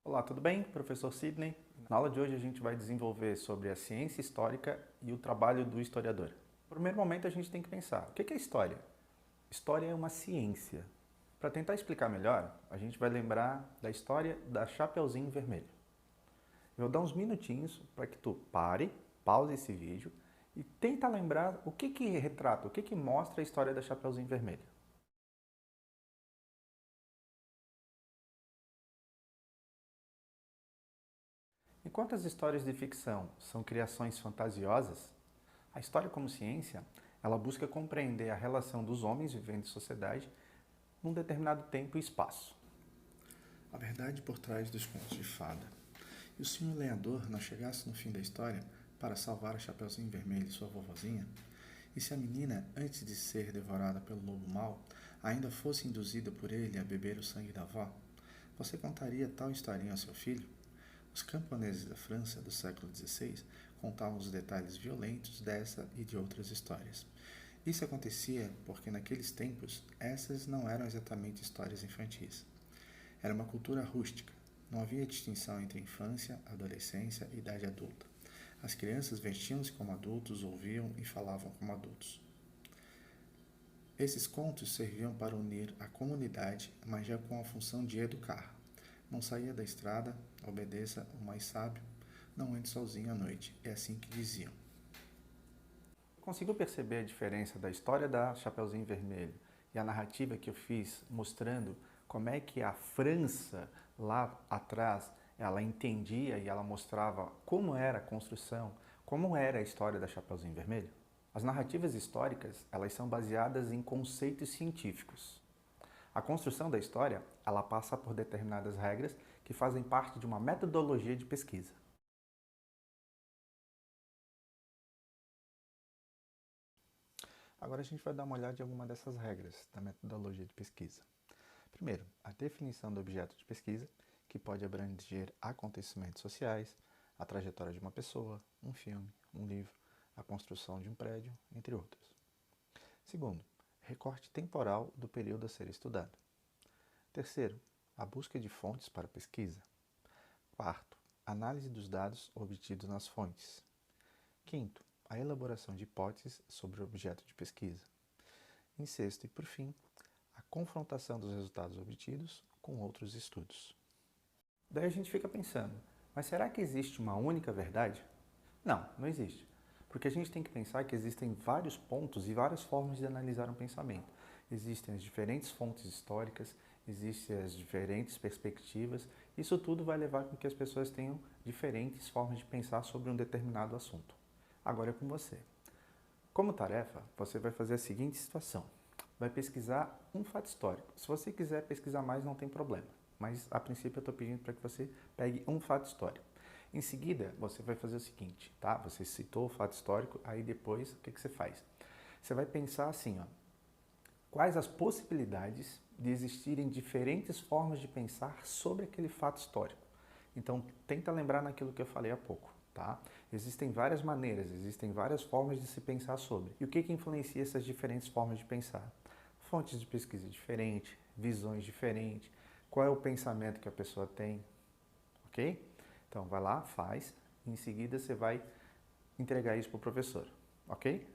Olá, tudo bem? Professor Sidney. Na aula de hoje a gente vai desenvolver sobre a ciência histórica e o trabalho do historiador. No primeiro momento a gente tem que pensar, o que é história? História é uma ciência. Para tentar explicar melhor, a gente vai lembrar da história da Chapeuzinho Vermelho. Eu vou dar uns minutinhos para que tu pause esse vídeo e tenta lembrar o que retrata, o que mostra a história da Chapeuzinho Vermelho. Enquanto as histórias de ficção são criações fantasiosas, a história como ciência, ela busca compreender a relação dos homens vivendo em sociedade num determinado tempo e espaço. A verdade por trás dos contos de fada. E se um lenhador não chegasse no fim da história para salvar a Chapeuzinho Vermelho e sua vovozinha? E se a menina, antes de ser devorada pelo lobo mau, ainda fosse induzida por ele a beber o sangue da avó? Você contaria tal historinha ao seu filho? Os camponeses da França do século XVI contavam os detalhes violentos dessa e de outras histórias. Isso acontecia porque naqueles tempos essas não eram exatamente histórias infantis. Era uma cultura rústica. Não havia distinção entre infância, adolescência e idade adulta. As crianças vestiam-se como adultos, ouviam e falavam como adultos. Esses contos serviam para unir a comunidade, mas já com a função de educar. Não saia da estrada, obedeça o mais sábio, não ande sozinho à noite. É assim que diziam. Conseguiu perceber a diferença da história da Chapeuzinho Vermelho e a narrativa que eu fiz mostrando como é que a França lá atrás ela entendia e ela mostrava como era a construção, como era a história da Chapeuzinho Vermelho? As narrativas históricas, elas são baseadas em conceitos científicos. A construção da história, ela passa por determinadas regras que fazem parte de uma metodologia de pesquisa. Agora a gente vai dar uma olhada em alguma dessas regras da metodologia de pesquisa. Primeiro, a definição do objeto de pesquisa, que pode abranger acontecimentos sociais, a trajetória de uma pessoa, um filme, um livro, a construção de um prédio, entre outros. Segundo, recorte temporal do período a ser estudado. Terceiro, a busca de fontes para a pesquisa. Quarto, análise dos dados obtidos nas fontes. Quinto, a elaboração de hipóteses sobre o objeto de pesquisa. Em sexto e por fim, a confrontação dos resultados obtidos com outros estudos. Daí a gente fica pensando, mas será que existe uma única verdade? Não, não existe. Porque a gente tem que pensar que existem vários pontos e várias formas de analisar um pensamento. Existem as diferentes fontes históricas, existem as diferentes perspectivas. Isso tudo vai levar com que as pessoas tenham diferentes formas de pensar sobre um determinado assunto. Agora é com você. Como tarefa, você vai fazer a seguinte situação. Vai pesquisar um fato histórico. Se você quiser pesquisar mais, não tem problema. Mas, a princípio, eu estou pedindo para que você pegue um fato histórico. Em seguida, você vai fazer o seguinte, tá? Você citou o fato histórico, aí depois, o que você faz? Você vai pensar assim, ó. Quais as possibilidades de existirem diferentes formas de pensar sobre aquele fato histórico? Então, tenta lembrar naquilo que eu falei há pouco, tá? Existem várias maneiras, existem várias formas de se pensar sobre. E o que influencia essas diferentes formas de pensar? Fontes de pesquisa diferentes, visões diferentes, qual é o pensamento que a pessoa tem, ok? Então, vai lá, faz, e em seguida você vai entregar isso para o professor, ok?